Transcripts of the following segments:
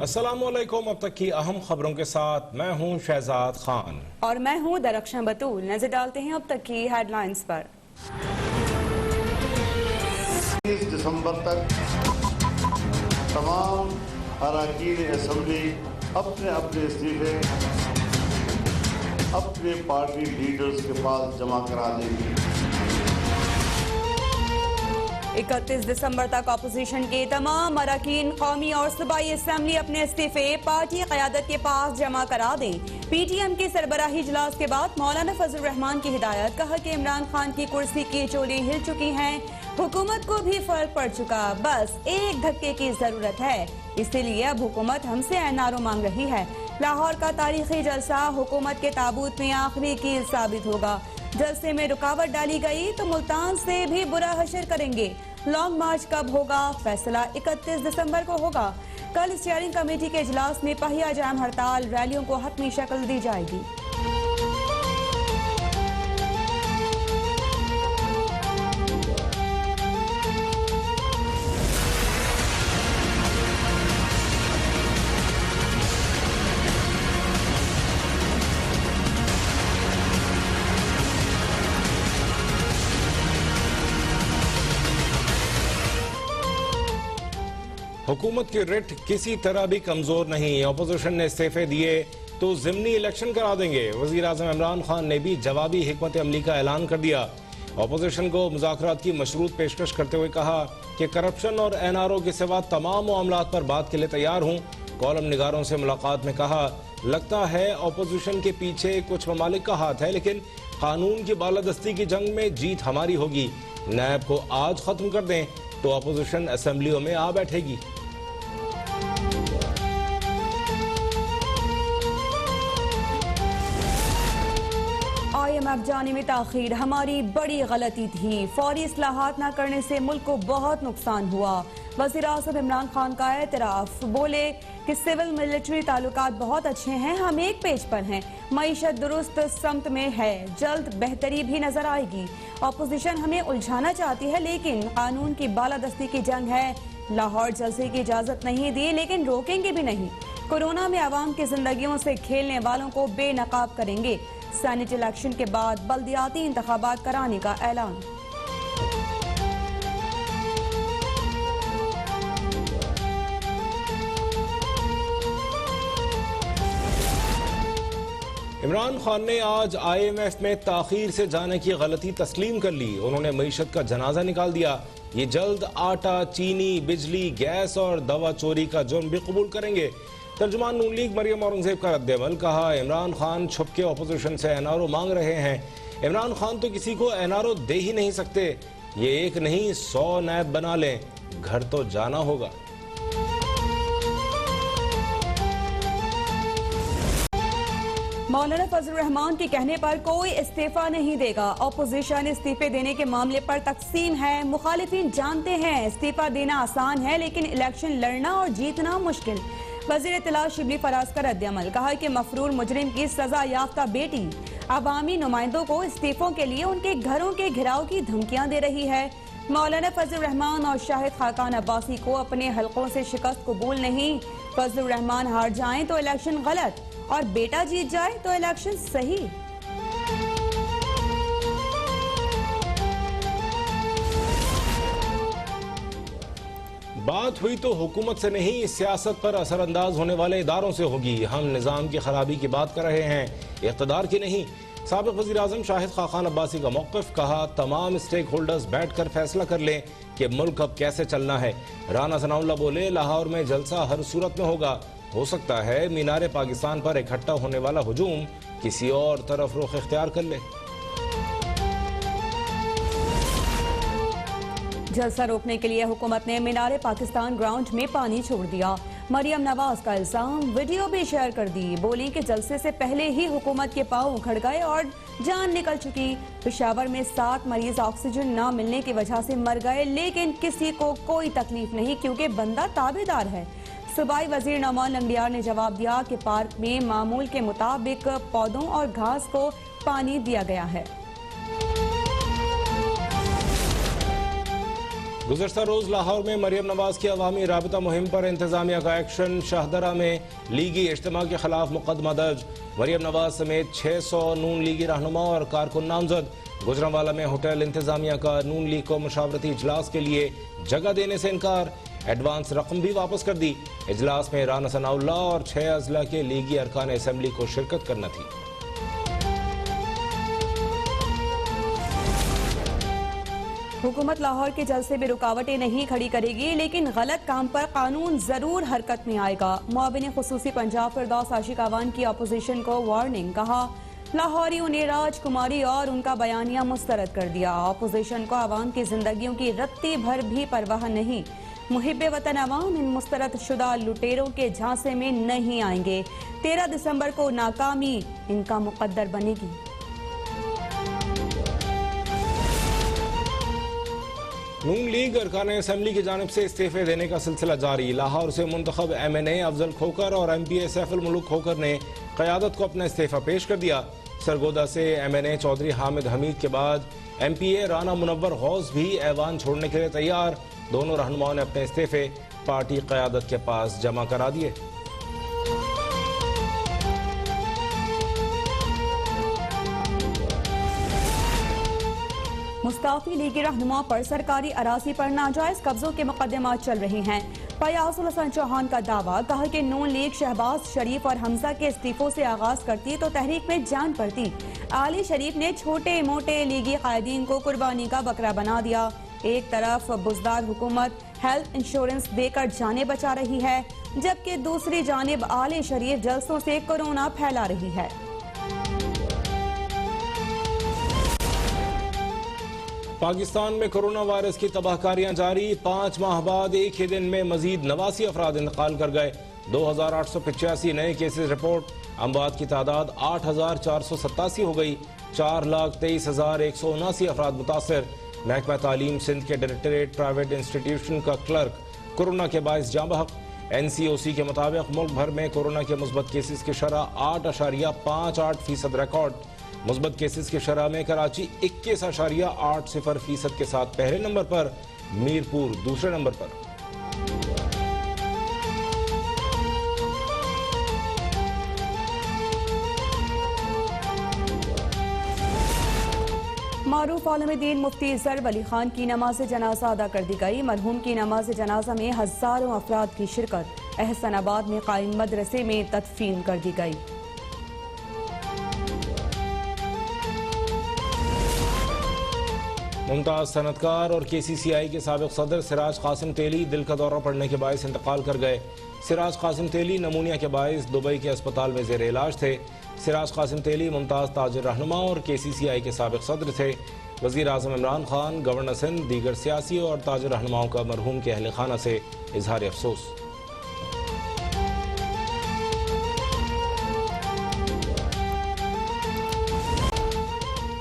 अस्सलामुअलैकुम। अब तक की अहम खबरों के साथ मैं हूं शहजाद खान और मैं हूं दरख्शां बतूल। नजर डालते हैं अब तक की हेडलाइंस पर। 30 दिसंबर तक तमाम अरकान असम्बली अपने अपने इस्तीफे अपने पार्टी लीडर्स के पास जमा करा देंगे। 31 दिसंबर तक अपोजिशन के तमाम अरकान कौमी और सूबाई असम्बली अपने इस्तीफे पार्टी क़यादत के पास जमा करा दें। PTM के सरबराही इजलास के बाद मौलाना फजल रहमान की हिदायत। कहा कि इमरान खान की कुर्सी की चोली हिल चुकी है, हुकूमत को भी फर्क पड़ चुका, बस एक धक्के की जरूरत है, इसीलिए अब हुकूमत हमसे NRO मांग रही है। लाहौर का तारीखी जलसा हुकूमत के ताबूत में आखिरी कील साबित होगा। जलसे में रुकावट डाली गई तो मुल्तान से भी बुरा हशर करेंगे। लॉन्ग मार्च कब होगा? फैसला 31 दिसंबर को होगा। कल स्टीयरिंग कमेटी के इजलास में पहिया जाम हड़ताल रैलियों को हतमी शक्ल दी जाएगी। हुकूमत की रिट किसी तरह भी कमजोर नहीं। अपोजिशन ने इस्तीफे दिए तो जिमनी इलेक्शन करा देंगे। वजीर आजम इमरान खान ने भी जवाबी हिकमत अमली का ऐलान कर दिया। अपोजिशन को मुज़ाकरात की मशरूत पेशकश करते हुए कहा कि करप्शन और NRO के सिवा तमाम मामलात पर बात के लिए तैयार हूँ। कॉलम निगारों से मुलाकात में कहा, लगता है अपोजिशन के पीछे कुछ ममालिक का हाथ है, लेकिन कानून की बालादस्ती की जंग में जीत हमारी होगी। नैब को आज खत्म कर दें तो अपोजिशन असेंबलियों में आ बैठेगी। IMF जाने में ताखीर हमारी बड़ी गलती थी। फौरी इस्लाहात न करने से मुल्क को बहुत नुकसान हुआ। वज़ीर आज़म इमरान खान का एतराफ। बोले कि सिविल मिलिट्री ताल्लुकात बहुत अच्छे हैं, हम एक पेज पर हैं, मईशत दुरुस्त समत में है, जल्द बेहतरी भी नजर आएगी। अपोजिशन हमें उलझाना चाहती है, लेकिन कानून की बालादस्ती की जंग है। लाहौर जलसे की इजाजत नहीं दी, लेकिन रोकेंगे भी नहीं। कोरोना में आवाम की जिंदगियों से खेलने वालों को बेनकाब करेंगे। सेनेट इलेक्शन के बाद बल्दियाती इंतखाबात कराने का ऐलान। इमरान खान ने आज IMF में ताखीर से जाने की गलती तस्लीम कर ली। उन्होंने मईशत का जनाजा निकाल दिया। ये जल्द आटा, चीनी, बिजली, गैस और दवा चोरी का जुर्म भी कबूल करेंगे। तर्जुमान नून लीग मरियम औरंगजेब का रद्द-ए-अमल। कहा, इमरान खान छुप के अपोजिशन से NRO मांग रहे हैं। इमरान खान तो किसी को NRO दे ही नहीं सकते। ये एक नहीं 100 नैब बना लें, घर तो जाना होगा। मौलाना फजल रहमान के कहने पर कोई इस्तीफा नहीं देगा। अपोजिशन इस्तीफे देने के मामले पर तकसीम है। मुखालिफिन जानते हैं इस्तीफा देना आसान है, लेकिन इलेक्शन लड़ना और जीतना मुश्किल। वज़ीर इत्तला शिबली फराज का रद्द-ए-अमल। कहा कि मफरूर मुजरिम की सजा याफ्ता बेटी अवामी नुमाइंदों को इस्तीफों के लिए उनके घरों के घिराव की धमकियां दे रही है। मौलाना फजल रहमान और शाहिद खाकान अब्बासी को अपने हलकों से शिकस्त कबूल नहीं। फजल रहमान हार जाएं तो इलेक्शन गलत, और बेटा जीत जाए तो इलेक्शन सही। बात हुई तो हुकूमत से नहीं, सियासत पर असरअंदाज होने वाले इदारों से होगी। हम निज़ाम की खराबी की बात कर रहे हैं, इक़्तिदार की नहीं। साबिक़ वज़ीर आज़म शाहिद खाकान अब्बासी का मौक़िफ़। कहा, तमाम स्टेक होल्डर्स बैठ कर फैसला कर लें कि मुल्क अब कैसे चलना है। राना सनाउल्लाह बोले, लाहौर में जलसा हर सूरत में होगा। हो सकता है मीनारे पाकिस्तान पर इकट्ठा होने वाला हुजूम किसी और तरफ रुख इख्तियार कर ले। जलसा रोकने के लिए हुकूमत ने मीनारे पाकिस्तान ग्राउंड में पानी छोड़ दिया। मरियम नवाज का इल्जाम, वीडियो भी शेयर कर दी। बोली कि जलसे से पहले ही हुकूमत के पांव उखड़ गए और जान निकल चुकी। पेशावर में 7 मरीज ऑक्सीजन न मिलने की वजह से मर गए, लेकिन किसी को कोई तकलीफ नहीं, क्योंकि बंदा ताबेदार है। सूबाई वजीर नौमान लंगड़ियार ने जवाब दिया कि पार्क में मामूल के मुताबिक पौधों और घास को पानी दिया गया है। गुज़श्ता रोज लाहौर में मरियम नवाज की अवामी राबता मुहिम पर इंतजामिया का एक्शन। शाहदरा में लीगी इज्तिमा के खिलाफ मुकदमा दर्ज। मरियम नवाज समेत 600 नून लीगी रहनुमा और कारकुन नामजद। गुजरांवाला में होटल इंतजामिया का नून लीग को मशावरती इजलास के लिए जगह देने से इनकार। एडवांस रकम भी वापस कर दी। इजलास में राना सनाउल्लाह और 6 अजला के लीगी अरकान असम्बली को शिरकत करना थी। हुकूमत लाहौर के जलसे में रुकावटें नहीं खड़ी करेगी, लेकिन गलत काम पर कानून जरूर हरकत में आएगा। मुआविन खुसूसी पंजाब फिरदौस आशिक अवान की अपोजिशन को वार्निंग। कहा, लाहौरियों ने राजकुमारी और उनका बयानिया मुस्तरद कर दिया। अपोजिशन को अवाम की जिंदगियों की रत्ती भर भी परवाह नहीं। मुहिब्बे वतन अवाम इन मुस्तरद शुदा लुटेरों के झांसे में नहीं आएंगे। 13 दिसंबर को नाकामी इनका मुकद्दर बनेगी। नून लीग अरकान असम्बली की जानिब से इस्तीफे देने का सिलसिला जारी। लाहौर से मुंतखब MNA अफजल खोकर और MPA सैफुल मुल्क खोकर ने क़यादत को अपना इस्तीफा पेश कर दिया। सरगोदा से MNA चौधरी हामिद हमीद के बाद MPA राना मुनव्वर गौस भी ऐवान छोड़ने के लिए तैयार। दोनों रहनुमाओं ने अपने इस्तीफे पार्टी क़यादत के पास जमा करा दिए। मुस्ताफी लीगी रहनुमा पर सरकारी अराजी पर नाजायज कब्जों के मुकदमात चल रहे हैं। फयाजुल हसन चौहान का दावा। कहा कि नून लीग शहबाज शरीफ और हमजा के इस्तीफों से आगाज करती तो तहरीक में जान पड़ती। आली शरीफ ने छोटे मोटे लीगी कायदीन को कुर्बानी का बकरा बना दिया। एक तरफ बुजदार हुकूमत हेल्थ इंश्योरेंस देकर जाने बचा रही है, जबकि दूसरी जानिब आली शरीफ जलसों से कोरोना फैला रही है। पाकिस्तान में कोरोना वायरस की तबाहकारियां जारी। 5 माह बाद एक ही दिन में मजीद 89 अफराद इंतकाल कर गए। 2885 नए केसेस रिपोर्ट। अमवात की तादाद 8487 हो गई। 4,23,179 अफराद मुतासर। महकमा तालीम सिंध के डायरेक्टरेट प्राइवेट इंस्टीट्यूशन का क्लर्क कोरोना के बाइस जाँ बहक। NCOC के मुताबिक मुल्क भर में कोरोना के मुस्बत केसेस की शरह 8.58% रिकॉर्ड। मुस्बत केसेस की शरह में कराची 21.80% के साथ पहले नंबर पर, मीरपुर दूसरे नंबर पर। मारूफ आलम-ए-दीन मुफ्ती ज़रब अली खान की नमाज जनाजा अदा कर दी गई। मरहूम की नमाज जनाजा में हजारों अफराद की शिरकत। एहसनाबाद में कायम मदरसे में तदफीन कर दी गई। मुमताज सनतकार और KCCI के साबिक सदर सिराज कासिम तेली दिल का दौरा पड़ने के बायस इंतकाल कर गए। सिराज कासिम तेली नमूनिया के बायस दुबई के अस्पताल में जेर इलाज थे। सिराज कासिम तेली मुमताज ताजिर रहनुमा और KCCI के साबिक सदर थे। वज़ीर आज़म इमरान खान, गवर्नर सिंध, दीगर सियासी और ताजिर रहनुमाओं का मरहूम के अहल खाना से इजहार अफसोस।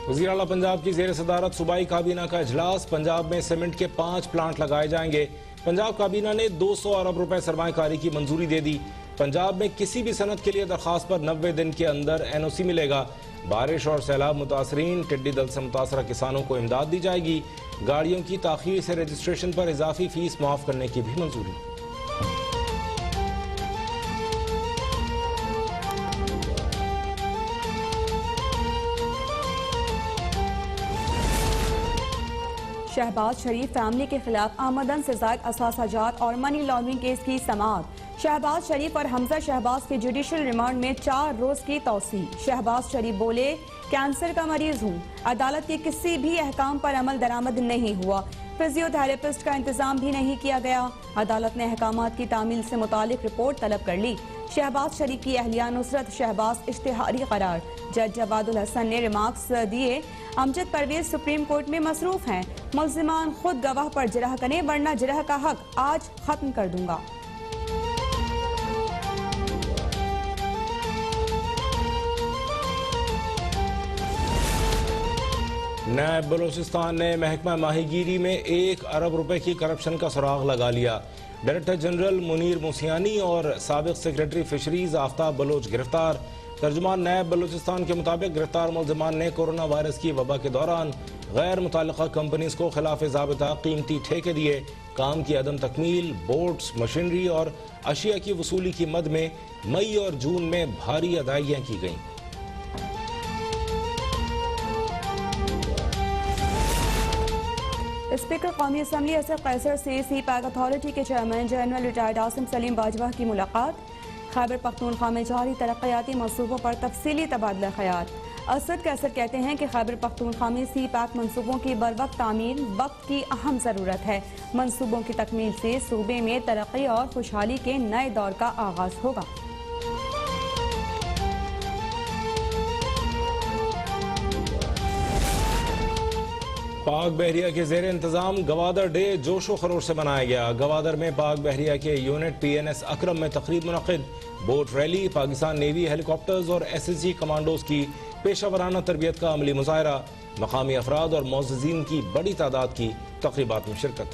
वज़ीर आला पंजाब की ज़ेर सदारत सूबाई काबीना का इजलास। पंजाब में सीमेंट के 5 प्लांट लगाए जाएंगे। पंजाब काबीना ने 200 अरब रुपए सरमायाकारी की मंजूरी दे दी। पंजाब में किसी भी सनत के लिए दरखास्त पर 90 दिन के अंदर NOC मिलेगा। बारिश और सैलाब मुतासरीन, टिड्डी दल से मुतासरा किसानों को इमदाद दी जाएगी। गाड़ियों की ताखीर से रजिस्ट्रेशन पर इजाफी फीस माफ करने की भी मंजूरी। शहबाज शरीफ फैमिली के खिलाफ आमदन से ज़ायद असासाजात और मनी लॉन्ड्रिंग केस की समाअत। शहबाज शरीफ और हमजा शहबाज के जुडिशल रिमांड में 4 रोज की तौसी। शहबाज शरीफ बोले, कैंसर का मरीज हूँ। अदालत के किसी भी अहकाम पर अमल दरामद नहीं हुआ। फिजियोथेरेपिस्ट का इंतजाम भी नहीं किया गया। अदालत ने अहकामात की तामील से मुतालिक रिपोर्ट तलब कर ली। शहबाज शरीफ की अहलिया नुसरत शहबाज इश्तिहारी करार। जज जवादुल हसन ने रिमार्क्स दिए, अमजद परवेज सुप्रीम कोर्ट में मसरूफ हैं। मुल्जिमान खुद गवाह पर जरह करें, वरना जरह का हक आज खत्म कर दूंगा। नायब बलोचिस्तान ने महकमा माहीगीरी में 1 अरब रुपए की करप्शन का सुराग लगा लिया। डायरेक्टर जनरल मुनीर मूसियानी और साबिक सेक्रेटरी फिशरीज आफ्ताब बलोच गिरफ्तार। तर्जुमान नैब बलूचिस्तान के मुताबिक गिरफ्तार मुलजिमान ने कोरोना वायरस की वबा के दौरान गैर मुताल्लिका कंपनीज को खिलाफ ज़ाबिता कीमती ठेके दिए। काम की अदम तकमील, बोट्स, मशीनरी और अशिया की वसूली की मद में मई और जून में भारी अदायगियां की गईं। स्पीकर कौमी असम्बली असद कैसर से सी पैक अथॉरिटी के chairman general retired Asim Salim Bajwa की मुलाकात। खैबर पख्तूनख्वा में जारी तरक्याती मनसूबों पर तफसीली तबादला ख्याल। असद कैसर कहते हैं कि खैबर पख्तूनख्वा में सी पैक मनसूबों की बरवक्त तामीर वक्त की अहम ज़रूरत है। मनसूबों की तकमील से सूबे में तरक्की और खुशहाली के नए दौर का आगाज होगा। पाक बहरिया के ज़ेर इंतज़ाम गवादर डे जोशो खरोश से मनाया गया। गवादर में पाक बहरिया के यूनिट PNS अकरम में तकरीब मुनक़िद। Boat rally, Pakistan navy helicopters और SSG कमांडोज की पेशा वराना तरबियत का अमली मुजाहरा। मकामी अफराद और मोअज़्ज़िज़ीन की बड़ी तादाद की तक़रीबात में शिरकत।